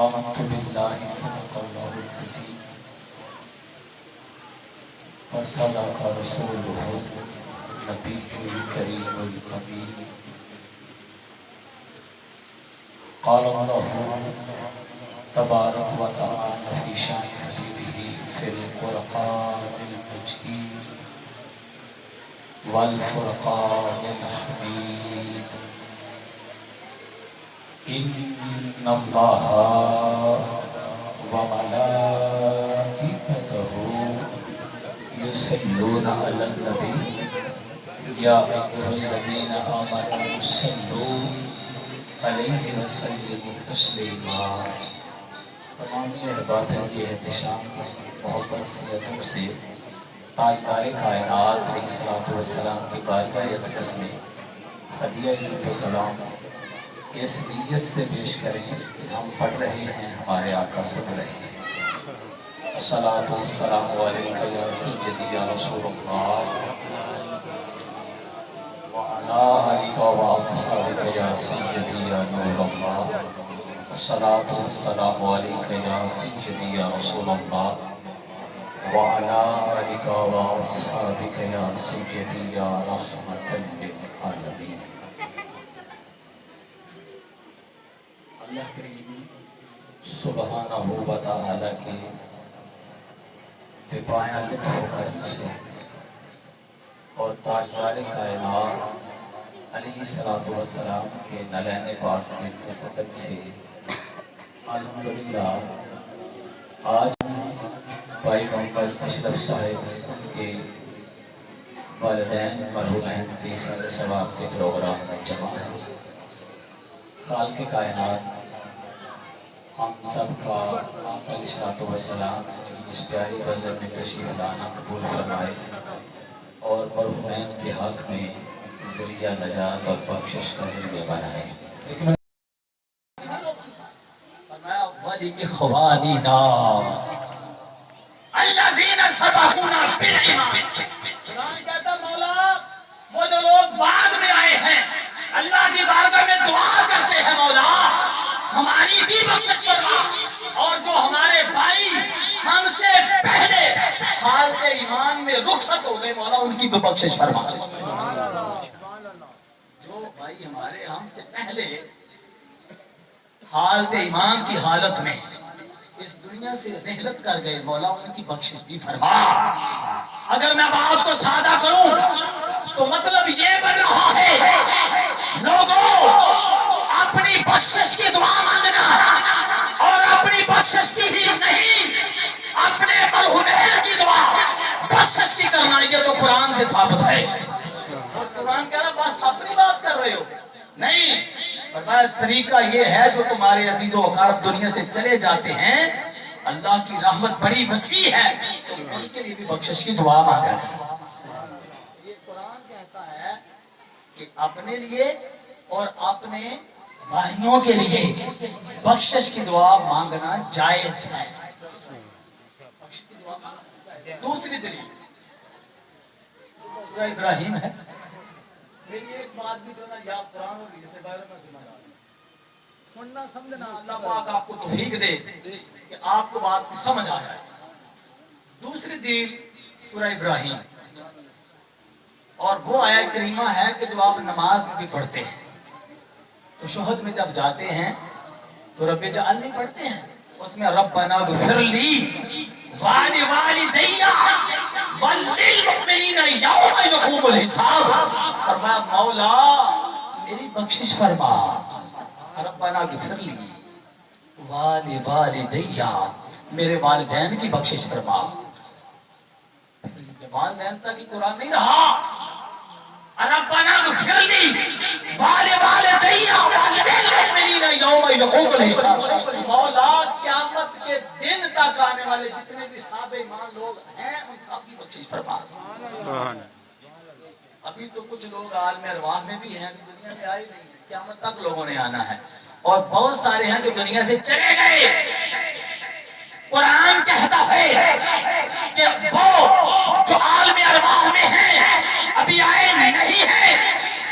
آمنت باللہ صدق اللہ العظیم وصدق رسولہ النبی الکریم الامین قال اللہ تبارک و تعالی فی شان حبیبہ فی القرآن المجید والفرقان الحمید ان اللہ وملائکتہ یصلون علی النبی یا ایھا الذین آمنوا صلوا علیہ وسلموا تسلیما۔ تمام احباب یہ احتشام محبت سے ادب سے تاجدار کائنات علیہ الصلوۃ والسلام کی بارگاہ اقدس میں ہدیہ سلام اس نیت سے پیش کریں کہ ہم پڑھ رہے ہیں، ہمارے آقا سن رہے ہیں۔ الصلاۃ والسلام علیکہ یا سیدی یا رسول اللہ وعلی آلک واصحابک یا سیدی یا نور اللہ۔ الصلاۃ والسلام علیکہ یا سیدی یا رسول اللہ وعلی آلک واصحابک یا سیدی یا رحمۃ للعالمین۔ اللہ کریم سبحانہ و تعالی کے بے پایہ لطف و کرم سے اور تاجدار کائنات علیہ السلام کے نلین پاک کے تصدق سے الحمدللہ آج بھائی محمد اشرف صاحب کے والدین مرحومین کے سال ثواب کے پروگرام میں جمع ہے۔ خالق کائنات ہم سب کا آقا علیہ السلام کی اس پیاری غزل میں تشریف لانا قبول فرمائے اور مرحومین کے حق میں ذریعہ نجات اور بخشش کا ذریعہ بنائے۔ فرمایا وَلِإِخْوَانِنَا الَّذِينَ سَبَقُونَا بِالْإِيمَانِ۔ قرآن کہتا مولا وہ جو لوگ بعد میں آئے ہیں اللہ کی بارگاہ میں دعا کرتے ہیں مولا ہماری بھی بخشش فرما، اور جو ہمارے بھائی ہم سے پہلے حالت ایمان میں رخصت ہو گئے مولا ان کی بھی بخشش فرما۔ جو بھائی ہمارے ہم سے پہلے حالت ایمان کی حالت میں اس دنیا سے رحلت کر گئے مولا ان کی بخشش بھی فرما۔ اگر میں بات کو سادہ کروں تو مطلب یہ بن رہا ہے لوگوں اپنی بخشش کی دعا مانگنا اور اپنی بخشش کی ہی نہیں اپنے مرحومین کی دعا بخشش کی کرنا، یہ تو قرآن سے ثابت ہے۔ اور قرآن کہہ رہا بس اپنی بات کر رہے ہو نہیں، فرمایا طریقہ یہ ہے جو تمہارے عزیز و اقارب دنیا سے چلے جاتے ہیں اللہ کی رحمت بڑی وسیع ہے تو ان کے لیے بھی بخشش کی دعا مانگا ہے۔ یہ قرآن کہتا ہے کہ اپنے لیے اور اپنے بھائیوں کے لیے بخشش کی دعا مانگنا جائز ہے۔ دوسری دلیل سورہ ابراہیم ہے۔ میری ایک بات بھی جو نا یا قرآن اور یہ سے باہر میں سمجھ آ سننا سمجھنا اللہ پاک آپ کو توفیق دے کہ آپ کو بات سمجھ آ جائے۔ دوسری دلیل سورہ ابراہیم اور وہ آیت کریمہ ہے کہ جو آپ نماز میں بھی پڑھتے ہیں تو شہد میں جب جاتے ہیں تو رب جعلنی پڑھتے ہیں، اس میں ربنا اغفر لی وَلِوَالِدَيَّ وَلِلْمُؤْمِنِينَ يَوْمَ يَقُومُ الْحِسَابُ۔ فرمایا مولا میری بخشش فرما، ربنا اغفر لی وَلِوَالِدَيَّ میرے والدین کی بخشش فرما۔ والدین تک ہی قرآن نہیں رہا، ربنا اغفر لی وَلِوَالِدَيَّ وَلِلْمُؤْمِنِينَ يَوْمَ يَقُومُ الْحِسَابُ۔ مولا قیامت کے دن تک آنے والے جتنے بھی صاحب ایمان لوگ ہیں ان سب کی بخشش فرما۔ ابھی تو کچھ لوگ عالم ارواح میں بھی ہیں، ابھی دنیا میں آئے نہیں ہیں، قیامت تک لوگوں نے آنا ہے، اور بہت سارے ہیں جو دنیا سے چلے گئے۔ قرآن کہتا ہے کہ وہ جو عالم ارواح میں ہیں ابھی آئے نہیں ہیں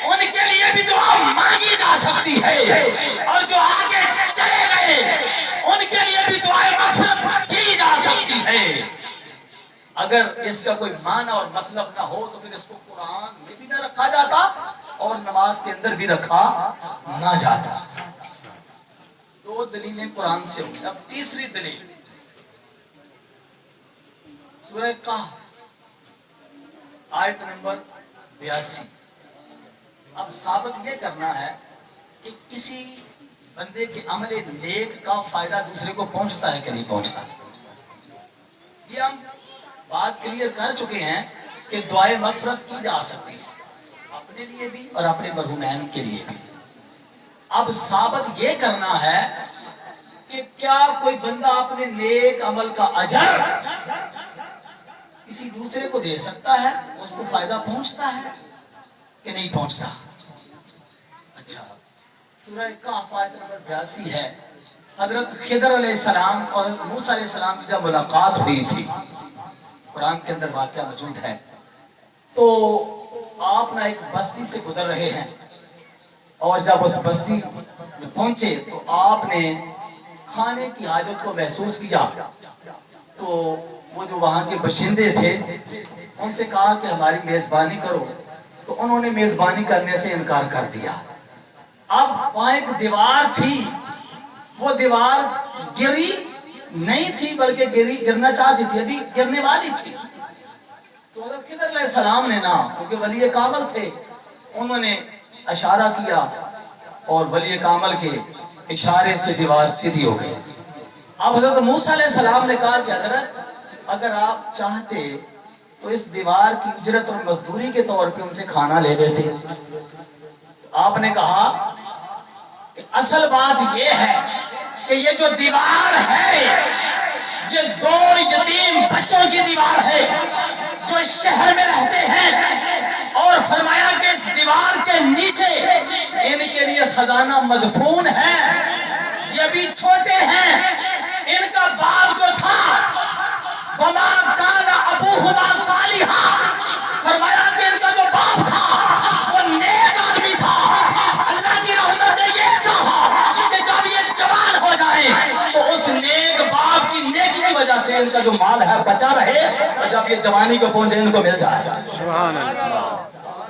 ان کے لیے بھی دعا مانگی جا سکتی ہے، اور جو آگے چلے گئے ان دعائیں مغفرت کی جا سکتی ہے۔ اگر اس کا کوئی معنی اور مطلب نہ ہو تو پھر اس کو قرآن میں بھی نہ رکھا جاتا اور نماز کے اندر بھی رکھا نہ جاتا۔ دو دلیلیں قرآن سے ہوئی۔ اب تیسری دلیل سورہ کہف آیت نمبر 82۔ اب ثابت یہ کرنا ہے کہ کسی بندے کے عمل نیک کا فائدہ دوسرے کو پہنچتا ہے کہ نہیں پہنچتا۔ یہ ہم بات کلیئر کر چکے ہیں کہ دعائے مغفرت کی جا سکتی ہے، اپنے لیے بھی اور اپنے مرحومین کے لیے بھی۔ اب ثابت یہ کرنا ہے کہ کیا کوئی بندہ اپنے نیک عمل کا اجر کسی دوسرے کو دے سکتا ہے، اس کو فائدہ پہنچتا ہے کہ نہیں پہنچتا؟ اچھا، سورہ کہف آیت نمبر 82 ہے۔ حضرت خضر علیہ السلام اور موسیٰ علیہ السلام کی جب ملاقات ہوئی تھی، قرآن کے اندر واقعہ موجود ہے، تو آپ نہ ایک بستی سے گزر رہے ہیں، اور جب اس بستی میں پہنچے تو آپ نے کھانے کی حاجت کو محسوس کیا، تو وہ جو وہاں کے باشندے تھے ان سے کہا کہ ہماری میزبانی کرو، تو انہوں نے میزبانی کرنے سے انکار کر دیا۔ اب وہاں ایک دیوار تھی، وہ دیوار گری نہیں تھی بلکہ گرنا چاہتی تھی، ابھی گرنے والی تھی۔ تو حضرت خضر علیہ السلام نے نا، کیونکہ ولی کامل تھے، انہوں نے اشارہ کیا اور ولی کامل کے اشارے سے دیوار سیدھی ہو گئی۔ اب حضرت موسیٰ علیہ السلام نے کہا کہ حضرت اگر آپ چاہتے تو اس دیوار کی اجرت اور مزدوری کے طور پہ ان سے کھانا لے لیتے۔ آپ نے کہا کہ اصل بات یہ ہے کہ یہ جو دیوار ہے یہ دو یتیم بچوں کی دیوار ہے جو اس شہر میں رہتے ہیں، اور فرمایا کہ اس دیوار کے نیچے ان کے لیے خزانہ مدفون ہے، یہ ابھی چھوٹے ہیں۔ ان کا باپ جو تھا وما کان ابوہما صالحا، فرمایا کہ ان کا جو باپ تھا وہ نیک آدمی تھا۔ اللہ کی رحمت نے یہ چاہا کہ جب یہ جوان ہو جائیں تو اس نیک باپ کی نیکی کی وجہ سے ان کا جو مال ہے بچا رہے، اور جب یہ جوانی کو پہنچے ان کو مل جائے۔ سبحان اللہ۔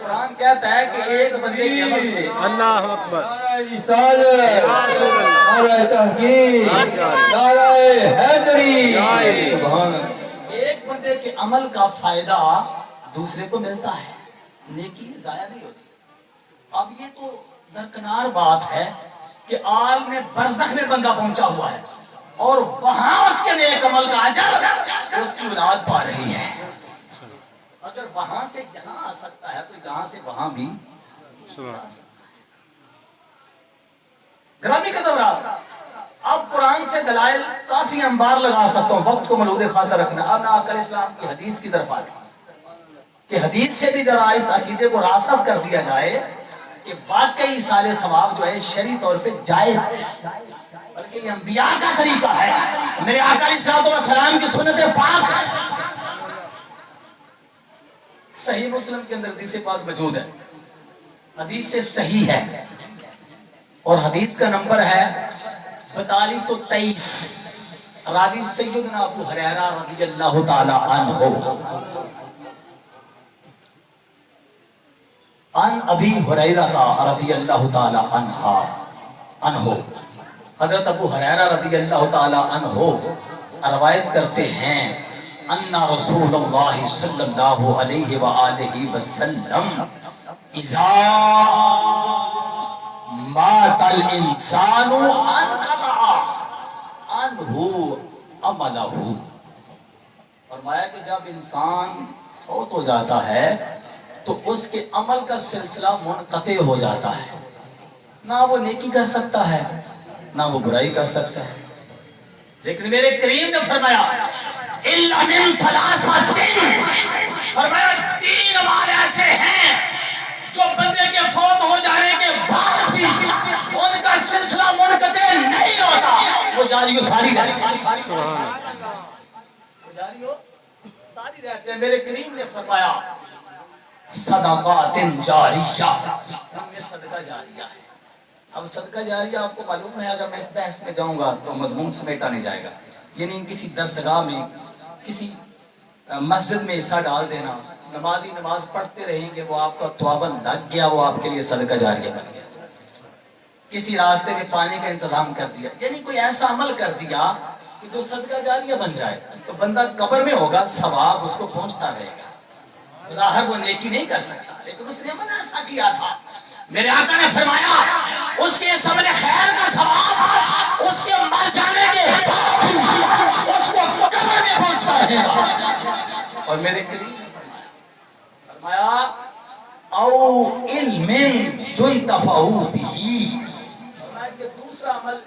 قرآن کہتا ہے کہ ایک بندے کے عمل سے اللہ اکبر، رسالت، نعرہ تحقیق، نعرہ حیدری، سبحان اللہ، ایک بندے کے عمل کا فائدہ دوسرے کو ملتا ہے، نیکی ضائع نہیں ہوتی۔ اب یہ تو درکنار بات ہے کہ عالم برزخ میں بندہ پہنچا ہوا ہے اور وہاں اس کے نیک عمل کا اجر اس کی اولاد پا رہی ہے۔ اگر وہاں سے یہاں آ سکتا ہے تو یہاں سے وہاں بھی جا سکتا ہے۔ گرامی کا دورہ، اب قرآن سے دلائل کافی انبار لگا سکتا ہوں، وقت کو ملحوظ خاطر رکھنا۔ اب میں آقا اسلام کی حدیث کی طرف آتا ہوں کہ حدیث سے بھی ذرا اس عقیدے کو راسخ کر دیا جائے کہ واقعی ایصال ثواب جو ہے شرعی طور پہ جائز ہے، بلکہ یہ انبیاء کا طریقہ ہے، میرے آقا علیہ السلام کی سنت پاک ہے۔ صحیح مسلم کے اندر حدیث پاک موجود ہے، حدیث سے صحیح ہے، اور حدیث کا نمبر ہے 4223، راوی سیدنا ابو ہریرہ رضی اللہ تعالی عنہ۔ عن ابی ہریرہ رضی اللہ تعالی عنہ، حضرت ابو ہریرہ رضی اللہ تعالی عنہ روایت کرتے ہیں ان رسول اللہ صلی اللہ علیہ وآلہ وسلم اذا مات الانسان انقطع عنہ عملہ، فرمایا کہ جب انسان فوت ہو جاتا ہے تو اس کے عمل کا سلسلہ منقطع ہو جاتا ہے، نہ وہ نیکی کر سکتا ہے نہ وہ برائی کر سکتا ہے۔ لیکن میرے کریم نے فرمایا الا من ثلاثۃ، فرمایا تین امال ایسے ہیں جو بندے کے فوت ہو جانے کے بعد بھی ان کا سلسلہ منقطع نہیں ہوتا، وہ جاری و ساری رہتے ہیں۔ میرے کریم نے فرمایا صدقات جاریہ، ان میں صدقہ جاریہ ہے، اب صدقہ جاریہ آپ کو معلوم ہے، اگر میں اس بحث میں جاؤں گا تو مضمون سمیٹا نہیں جائے گا. یعنی کسی درسگاہ میں، کسی مسجد میں حصہ ڈال دینا، نمازی نماز پڑھتے رہیں گے، وہ آپ کا توابل لگ گیا، وہ آپ کے لیے صدقہ جاریہ بن گیا. کسی راستے میں پانی کا انتظام کر دیا، یعنی کوئی ایسا عمل کر دیا کہ جو صدقہ جاریہ بن جائے، تو بندہ قبر میں ہوگا، ثواب اس کو پہنچتا رہے گا. ظاہر وہ نیکی نہیں کر سکتا، لیکن اس نے عمل ایسا کیا تھا. میرے آقا نے فرمایا اس کے اس عمل خیر کا ثواب اس کے مر جانے کے بعد بھی اس کو قبر میں پہنچتا رہے گا. اور میرے کریم نے فرمایا او علم ينتفع به، کہ دوسرا عمل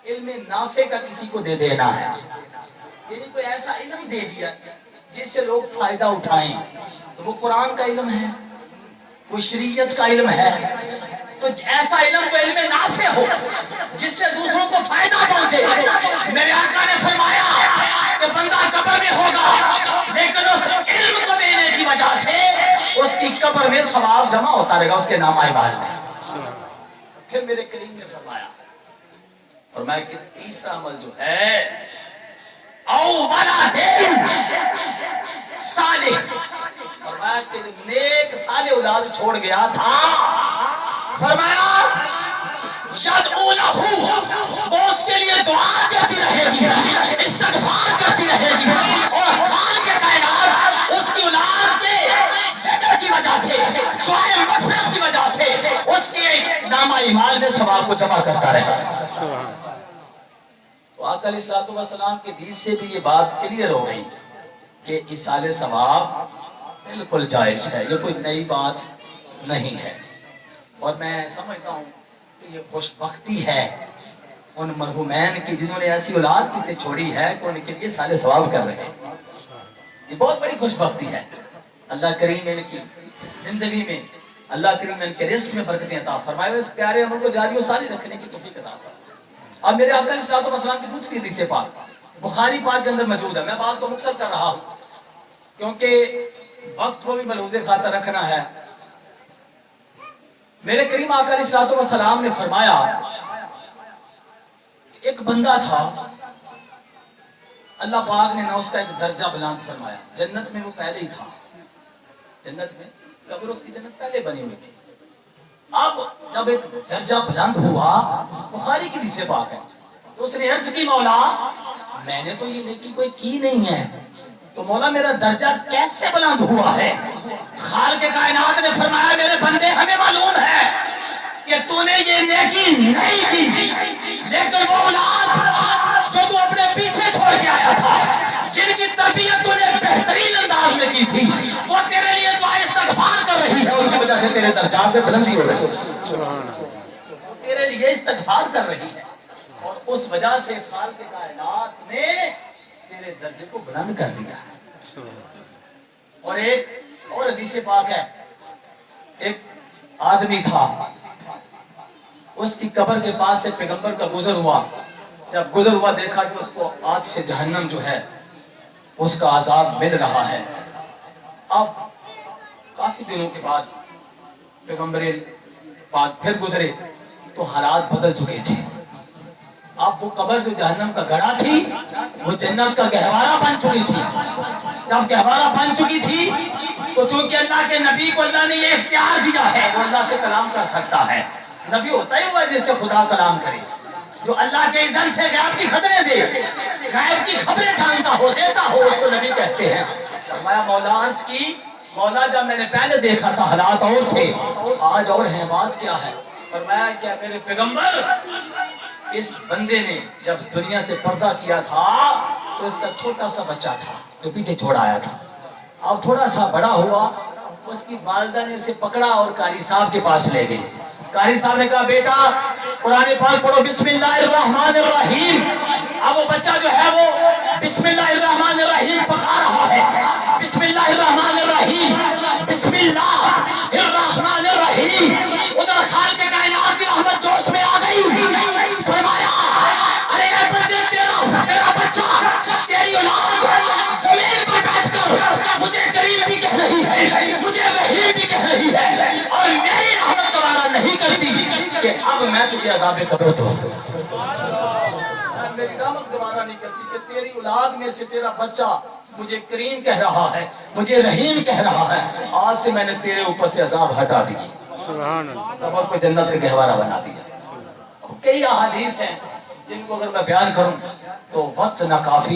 علم نافع کا کسی کو دے دینا ہے. یعنی کوئی ایسا علم دے دیا جس سے لوگ فائدہ اٹھائیں. تو وہ قرآن کا علم ہے، کوئی شریعت کا علم ہے، تو ایسا علم کو علم نافع ہو جس سے دوسروں کو فائدہ پہنچے. میرے آقا نے فرمایا کہ بندہ قبر میں ہوگا، لیکن اس علم کو دینے کی وجہ سے اس کی قبر میں ثواب جمع ہوتا رہے گا اس کے نام اعمال میں. پھر میرے کریم نے فرمایا، اور میں کہ تیسرا عمل جو ہے او ولد صالح، فرمایا کہ نیک صالح اولاد چھوڑ گیا تھا، فرمایا یدعو لہ، وہ اس کے لیے دعا کرتی رہے گی، استغفار کرتی رہے گی، اور خالق کائنات اس کی اولاد کے ذکر کی وجہ سے، دعائے مغفرت کی وجہ سے اس کے نامہ اعمال میں ثواب کو جمع کرتا رہے گا. تو آقا علیہ الصلوۃ والسلام کے حدیث سے بھی یہ بات کلیئر ہو گئی کہ ایصال ثواب بالکل جائز ہے، یہ کوئی نئی بات نہیں ہے. اور میں سمجھتا ہوں کہ یہ خوش بختی ہے ان مرحومین کی جنہوں نے ایسی اولاد پیچھے چھوڑی ہے کہ ان کے لیے ایصال ثواب کر رہے ہیں. یہ بہت بڑی خوش بختی ہے. اللہ کریم ان کی زندگی میں، اللہ کریم ان کے رزق میں برکتیں عطا فرمائے، اس پیارے عمل کو جاری و ساری رکھنے کی توفیق عطا فرمائے. اب میرے آقا علیہ الصلوۃ والسلام کی دوسری حدیث پاک بخاری پاک کے اندر موجود ہے. میں بات کو مختصر کر رہا ہوں کیونکہ وقت کو بھی ملحوظ خاطر رکھنا ہے. میرے کریم آقا علیہ الصلوۃ والسلام نے فرمایا ایک بندہ تھا، اللہ پاک نے نہ اس کا ایک درجہ بلند فرمایا. جنت میں وہ پہلے ہی تھا، جنت میں قبر اس کی جنت پہلے بنی ہوئی تھی. اب جب ایک درجہ بلند ہوا، بخاری کی حدیث پاک ہے، تو اس نے عرض کی مولا میں نے تو یہ نیکی کوئی کی نہیں ہے، تو مولا میرا درجہ کیسے بلند ہوا ہے؟ خالق کائنات نے فرمایا میرے بندے ہمیں معلوم ہے کہ تو نے یہ نیکی نہیں کی، لیکن وہ اولاد جو تو اپنے پیچھے چھوڑ کے آیا تھا، جن کی تربیت تو نے بہترین انداز میں کی تھی، وہ تیرے لیے دعا استغفار کر رہی ہے، اس کی وجہ سے تیرے درجات میں بلندی ہو رہی ہے. وہ تیرے لیے استغفار کر رہی ہے، اور اس وجہ سے خالق کائنات نے تیرے درجے کو بلند کر دیا ہے. اور ایک اور حدیث پاک ہے، ایک آدمی تھا، اس کی قبر کے پاس سے پیغمبر کا گزر ہوا. جب گزر ہوا دیکھا کہ اس کو آتش جہنم جو ہے اس کا عذاب مل رہا ہے. اب کافی دنوں کے بعد پیغمبر پاک پھر گزرے تو حالات بدل چکے تھے. اب وہ قبر جو جہنم کا گڑھا تھی وہ جنت کا گہوارہ بن چکی تھی. جب گہوارہ بن چکی تھی تو چونکہ اللہ کے نبی کو اللہ نے یہ اختیار دیا ہے، وہ اللہ سے کلام کر سکتا ہے. نبی ہوتا ہی ہوا ہے جس سے خدا کلام کرے، جو اللہ کے اذن سے غیب کی خبریں دے، غیب کی خبریں جانتا ہو، دیتا ہو، اس کو نبی کہتے ہیں. فرمایا مولا عرض کی مولا جب میں نے پہلے دیکھا تھا حالات اور تھے، آج اور ہیں، بات کیا ہے؟ فرمایا کیا میرے پیغمبر اس بندے نے جب دنیا سے پردہ کیا تھا تو اس کا چھوٹا سا بچہ تھا جو پیچھے چھوڑ آیا تھا. اب تھوڑا سا بڑا ہوا، اس کی والدہ نے اسے پکڑا اور قاری صاحب کے پاس لے گئی. قاری صاحب نے کہا بیٹا قرآن پاک پڑھو بسم اللہ الرحمن الرحیم. اب وہ بچہ جو ہے وہ بسم اللہ الرحمن الرحیم پکا رہا ہے، بسم اللہ الرحمن الرحیم، بسم اللہ الرحمن الرحیم. ادھر خالق کائنات کی رحمت جوش میں آ گئی. فرمایا ارے اے بندے تیرا بچہ، تیری اولاد زمین پر بیٹھ کر مجھے کریم بھی کہہ رہی ہے، مجھے رحیم بھی کہہ رہی ہے، اور میری رحمت دوبارہ نہیں کرتی. کہ اب میں تجھے عذاب قبر دوں. میری رحمت گوارا نہیں کرتی کہ تیری اولاد میں سے تیرا بچہ مجھے کریم کہہ رہا ہے, مجھے رحیم کہہ رہا ہے. آج سے میں نے تیرے اوپر سے عذاب ہٹا دی, سبحان اللہ. قبر کو جنت کا گہوارہ بنا دیا. اب کئی احادیث ہیں جن کو اگر میں بیان کروں تو وقت نہ کافی